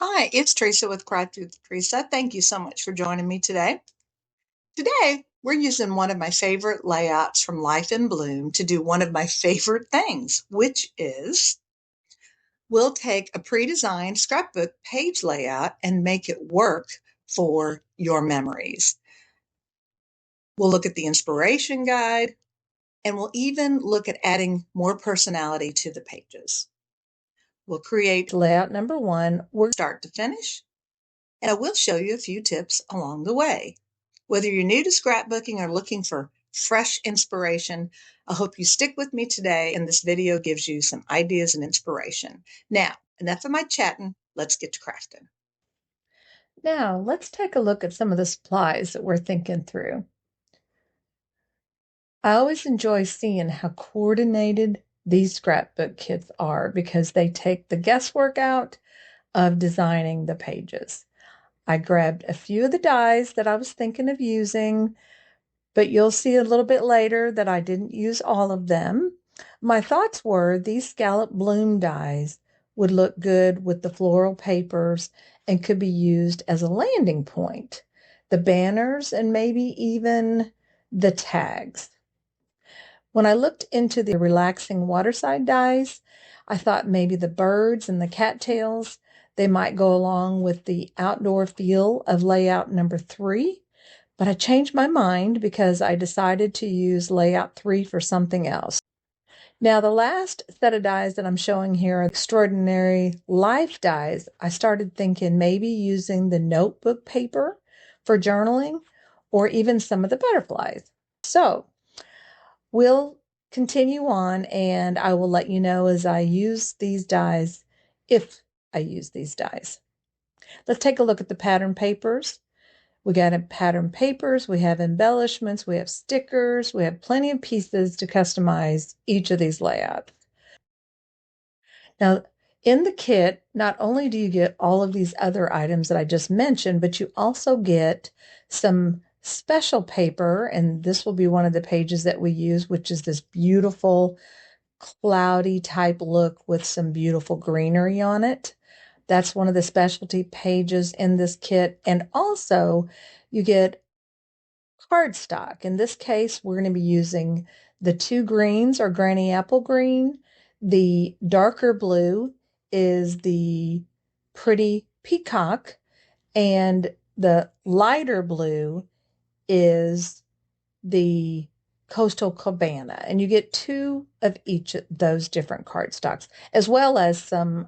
Hi, it's Teresa with Crafty with Teresa. Thank you so much for joining me today. Today, we're using one of my favorite layouts from Life in Bloom to do one of my favorite things, which is we'll take a pre-designed scrapbook page layout and make it work for your memories. We'll look at the inspiration guide, and we'll even look at adding more personality to the pages. We'll create layout number one, start to finish, and I will show you a few tips along the way. Whether you're new to scrapbooking or looking for fresh inspiration, I hope you stick with me today and this video gives you some ideas and inspiration. Now, enough of my chatting, let's get to crafting. Now, let's take a look at some of the supplies that we're thinking through. I always enjoy seeing how coordinated these scrapbook kits are because they take the guesswork out of designing the pages. I grabbed a few of the dies that I was thinking of using, but you'll see a little bit later that I didn't use all of them. My thoughts were these scallop bloom dies would look good with the floral papers and could be used as a landing point, the banners, and maybe even the tags. When I looked into the relaxing WATERSIDE dies, I thought maybe the birds and the cattails, they might go along with the outdoor feel of layout number 3. But I changed my mind because I decided to use layout 3 for something else. Now, the last set of dies that I'm showing here are extraordinary life dies. I started thinking maybe using the notebook paper for journaling or even some of the butterflies. So we'll continue on and I will let you know as I use these dies, if I use these dies. Let's take a look at the pattern papers. We got pattern papers, we have embellishments, we have stickers, we have plenty of pieces to customize each of these layouts. Now, in the kit, not only do you get all of these other items that I just mentioned, but you also get some special paper, and this will be one of the pages that we use, which is this beautiful cloudy type look with some beautiful greenery on it. That's one of the specialty pages in this kit. And also you get cardstock. In this case, we're going to be using the two greens are Granny Apple Green. The darker blue is the Pretty Peacock, and the lighter blue is the Coastal Cabana. And you get two of each of those different cardstocks, as well as some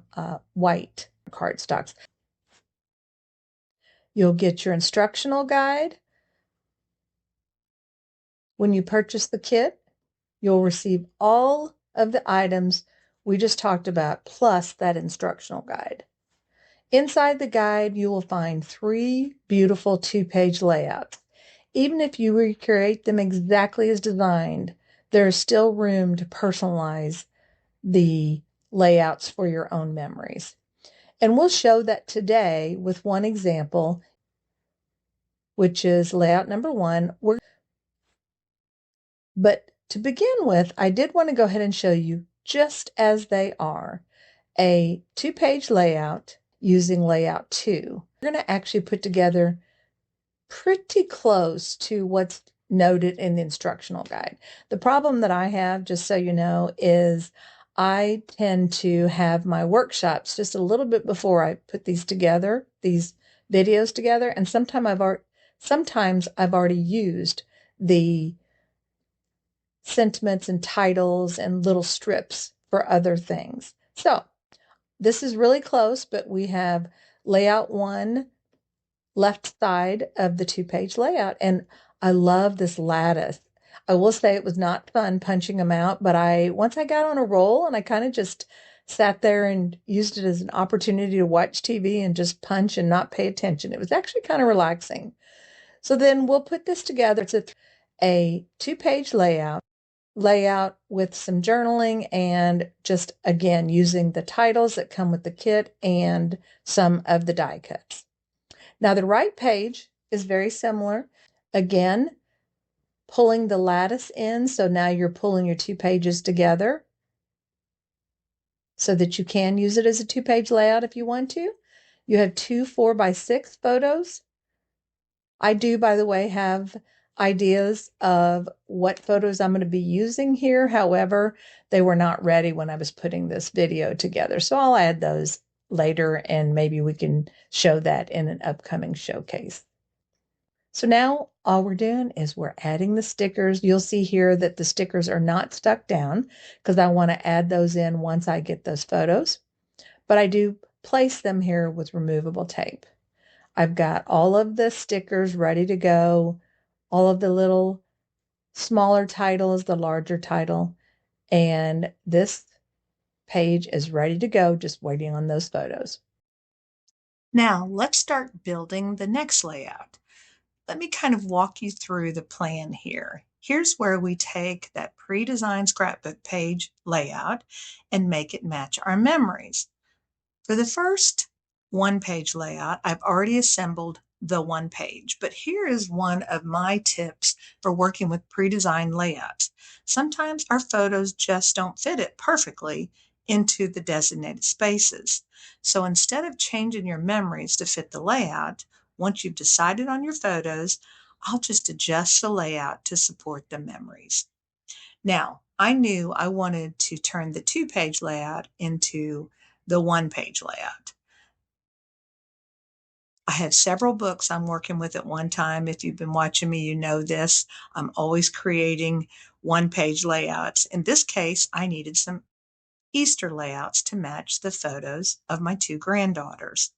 white cardstocks. You'll get your instructional guide. When you purchase the kit, you'll receive all of the items we just talked about, plus that instructional guide. Inside the guide, you will find 3 beautiful 2-page layouts. Even if you recreate them exactly as designed, there is still room to personalize the layouts for your own memories. And we'll show that today with one example, which is layout number 1. But to begin with, I did want to go ahead and show you just as they are, a 2-page layout using layout 2. We're going to actually put together pretty close to what's noted in the instructional guide. The problem that I have, just so you know, is I tend to have my workshops just a little bit before I put these together, these videos together, and sometimes I've already used the sentiments and titles and little strips for other things. So this is really close, but we have layout 1, left side of the 2-page layout. And I love this lattice. I will say it was not fun punching them out, but once I got on a roll and I kind of just sat there and used it as an opportunity to watch TV and just punch and not pay attention. It was actually kind of relaxing. So then we'll put this together. It's a 2-page layout with some journaling and just, again, using the titles that come with the kit and some of the die cuts. Now, the right page is very similar. Again, pulling the lattice in, so now you're pulling your 2 pages together so that you can use it as a 2-page layout if you want to. You have two 4x6 photos. I do, by the way, have ideas of what photos I'm going to be using here. However, they were not ready when I was putting this video together. So I'll add those later and maybe we can show that in an upcoming showcase. So now all we're doing is we're adding the stickers. You'll see here that the stickers are not stuck down because I want to add those in once I get those photos. But I do place them here with removable tape. I've got all of the stickers ready to go, all of the little smaller titles, the larger title, and this page is ready to go, just waiting on those photos. Now let's start building the next layout. Let me kind of walk you through the plan here. Here's where we take that pre-designed scrapbook page layout and make it match our memories. For the first one-page layout, I've already assembled the one page, but here is one of my tips for working with pre-designed layouts. Sometimes our photos just don't fit it perfectly into the designated spaces. So instead of changing your memories to fit the layout, once you've decided on your photos, I'll just adjust the layout to support the memories. Now, I knew I wanted to turn the two-page layout into the one-page layout. I have several books I'm working with at one time. If you've been watching me, you know this. I'm always creating one-page layouts. In this case, I needed some Easter layouts to match the photos of my two granddaughters.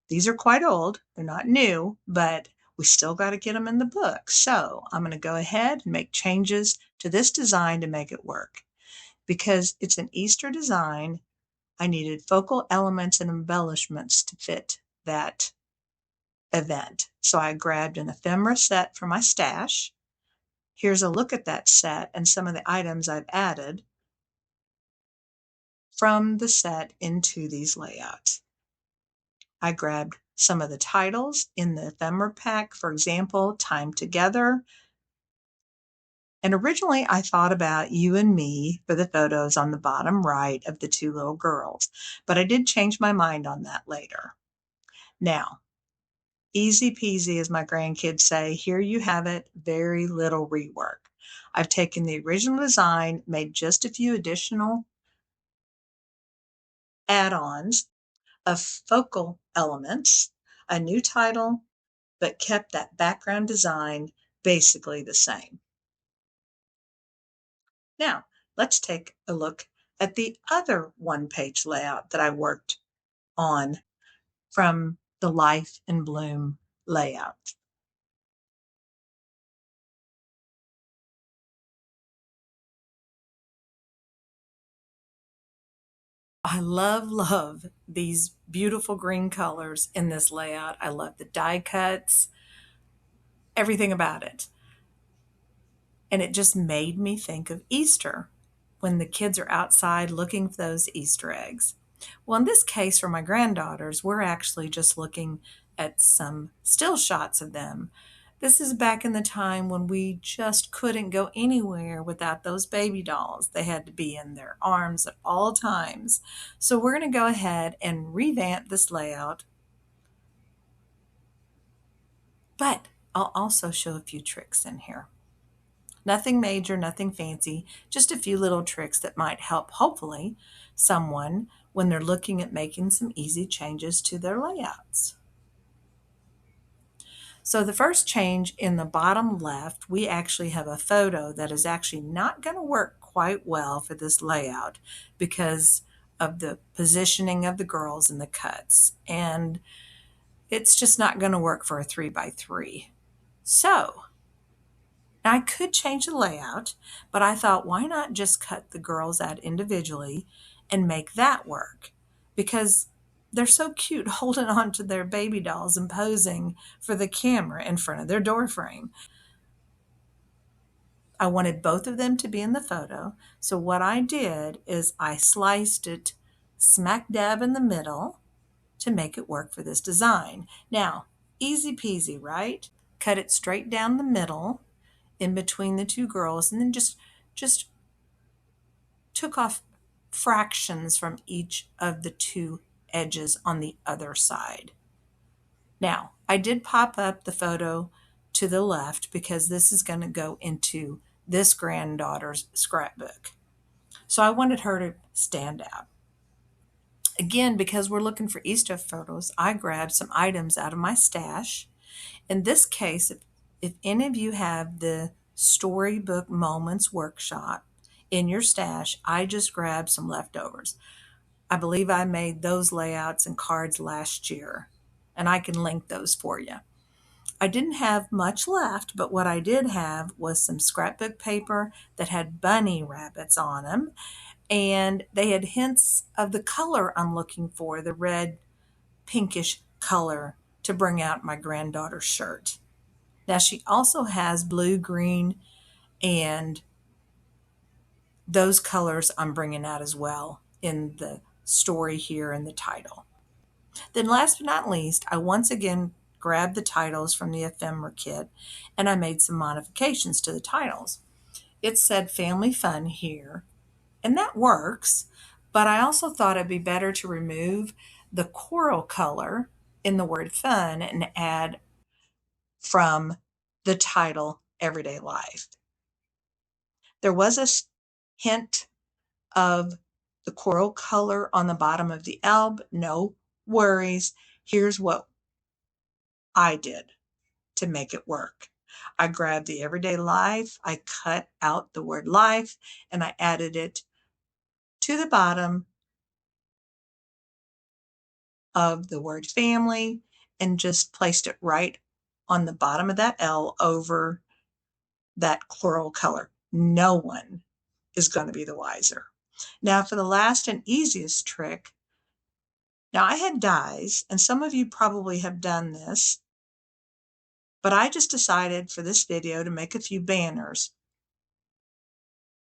These are quite old. They're not new, but we still got to get them in the book. So I'm going to go ahead and make changes to this design to make it work. Because it's an Easter design, I needed focal elements and embellishments to fit that event. So I grabbed an ephemera set from my stash. Here's a look at that set and some of the items I've added from the set into these layouts. I grabbed some of the titles in the ephemera pack, for example, Time Together. And originally I thought about you and me for the photos on the bottom right of the two little girls, but I did change my mind on that later. Now, easy peasy, as my grandkids say, here you have it, very little rework. I've taken the original design, made just a few additional add-ons of focal elements, a new title, but kept that background design basically the same. Now, let's take a look at the other one-page layout that I worked on from the Life in Bloom layout. I love these beautiful green colors in this layout. I love the die cuts, everything about it. And it just made me think of Easter when the kids are outside looking for those Easter eggs. Well, in this case, for my granddaughters, we're actually just looking at some still shots of them. This is back in the time when we just couldn't go anywhere without those baby dolls. They had to be in their arms at all times. So we're going to go ahead and revamp this layout. But I'll also show a few tricks in here. Nothing major, nothing fancy, just a few little tricks that might help, hopefully, someone when they're looking at making some easy changes to their layouts. So the first change in the bottom left, we actually have a photo that is actually not going to work quite well for this layout because of the positioning of the girls and the cuts. And it's just not going to work for a 3x3. So I could change the layout, but I thought, why not just cut the girls out individually and make that work? Because they're so cute holding on to their baby dolls and posing for the camera in front of their door frame. I wanted both of them to be in the photo, so what I did is I sliced it smack dab in the middle to make it work for this design. Now, easy peasy, right? Cut it straight down the middle in between the two girls and then just took off fractions from each of the two edges on the other side. Now, I did pop up the photo to the left because this is going to go into this granddaughter's scrapbook. So I wanted her to stand out. Again, because we're looking for Easter photos, I grabbed some items out of my stash. In this case, if any of you have the Storybook Moments workshop in your stash, I just grabbed some leftovers. I believe I made those layouts and cards last year, and I can link those for you. I didn't have much left, but what I did have was some scrapbook paper that had bunny rabbits on them, and they had hints of the color I'm looking for, the red pinkish color to bring out my granddaughter's shirt. Now she also has blue, green, and those colors I'm bringing out as well in the story here in the title. Then last but not least, I once again grabbed the titles from the ephemera kit and I made some modifications to the titles. It said family fun here, and that works, but I also thought it'd be better to remove the coral color in the word fun and add from the title Everyday Life. There was a hint of the coral color on the bottom of the L, but no worries. Here's what I did to make it work. I grabbed the Everyday Life, I cut out the word life, and I added it to the bottom of the word family and just placed it right on the bottom of that L over that coral color. No one is going to be the wiser. Now for the last and easiest trick, now I had dies, and some of you probably have done this, but I just decided for this video to make a few banners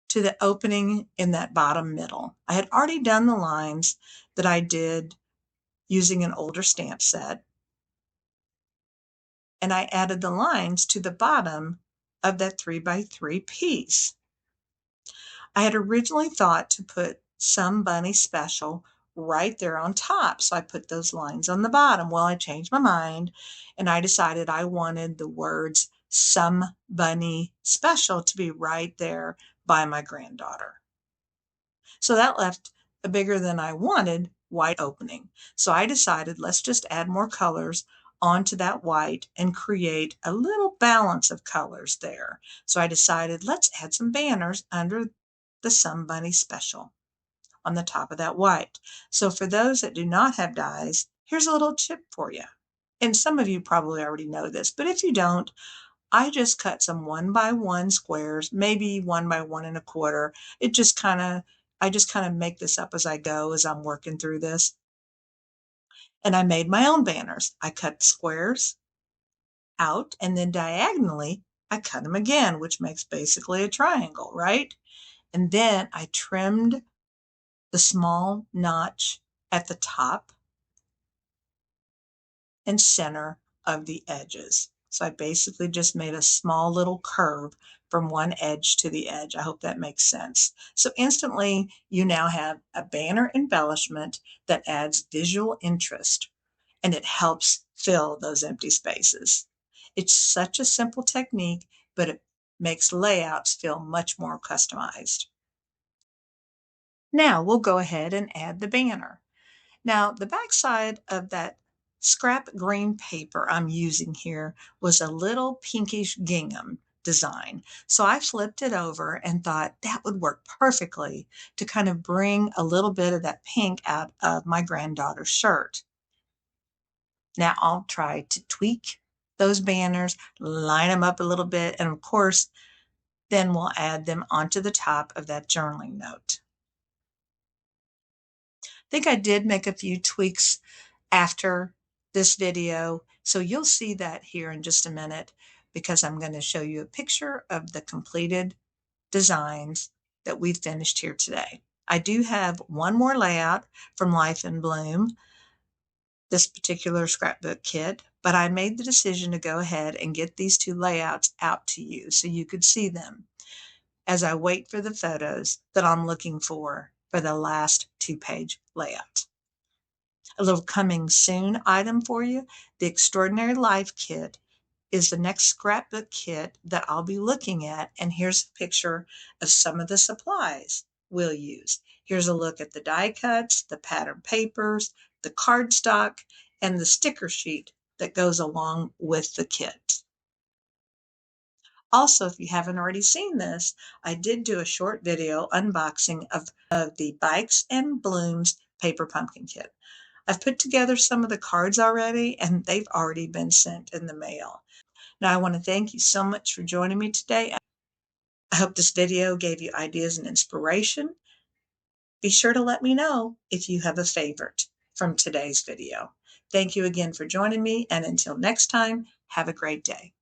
to the opening in that bottom middle. I had already done the lines that I did using an older stamp set, and I added the lines to the bottom of that 3x3 piece. I had originally thought to put Some Bunny Special right there on top, so I put those lines on the bottom. Well, I changed my mind, and I decided I wanted the words Some Bunny Special to be right there by my granddaughter. So that left a bigger than I wanted white opening. So I decided let's just add more colors onto that white and create a little balance of colors there. So I decided let's add some banners under the Some Bunny Special on the top of that white. So for those that do not have dies, here's a little tip for you. And some of you probably already know this, but if you don't, I just cut some 1x1 squares, maybe 1x1 1/4. I just kind of make this up as I go as I'm working through this. And I made my own banners. I cut squares out, and then diagonally, I cut them again, which makes basically a triangle, right? And then I trimmed the small notch at the top and center of the edges. So I basically just made a small little curve from one edge to the edge. I hope that makes sense. So instantly you now have a banner embellishment that adds visual interest, and it helps fill those empty spaces. It's such a simple technique, but it makes layouts feel much more customized. Now we'll go ahead and add the banner. Now the back side of that scrap green paper I'm using here was a little pinkish gingham design. So I flipped it over and thought that would work perfectly to kind of bring a little bit of that pink out of my granddaughter's shirt. Now I'll try to tweak those banners, line them up a little bit, and of course, then we'll add them onto the top of that journaling note. I think I did make a few tweaks after this video, so you'll see that here in just a minute because I'm going to show you a picture of the completed designs that we've finished here today. I do have one more layout from Life in Bloom, this particular scrapbook kit, but I made the decision to go ahead and get these two layouts out to you so you could see them as I wait for the photos that I'm looking for the last 2-page layout. A little coming soon item for you. The Extraordinary Life Kit is the next scrapbook kit that I'll be looking at. And here's a picture of some of the supplies we'll use. Here's a look at the die cuts, the pattern papers, the cardstock, and the sticker sheet that goes along with the kit. Also, if you haven't already seen this, I did do a short video unboxing of the Bikes and Blooms paper pumpkin kit. I've put together some of the cards already, and they've already been sent in the mail. Now, I want to thank you so much for joining me today. I hope this video gave you ideas and inspiration. Be sure to let me know if you have a favorite from today's video. Thank you again for joining me, and until next time, have a great day.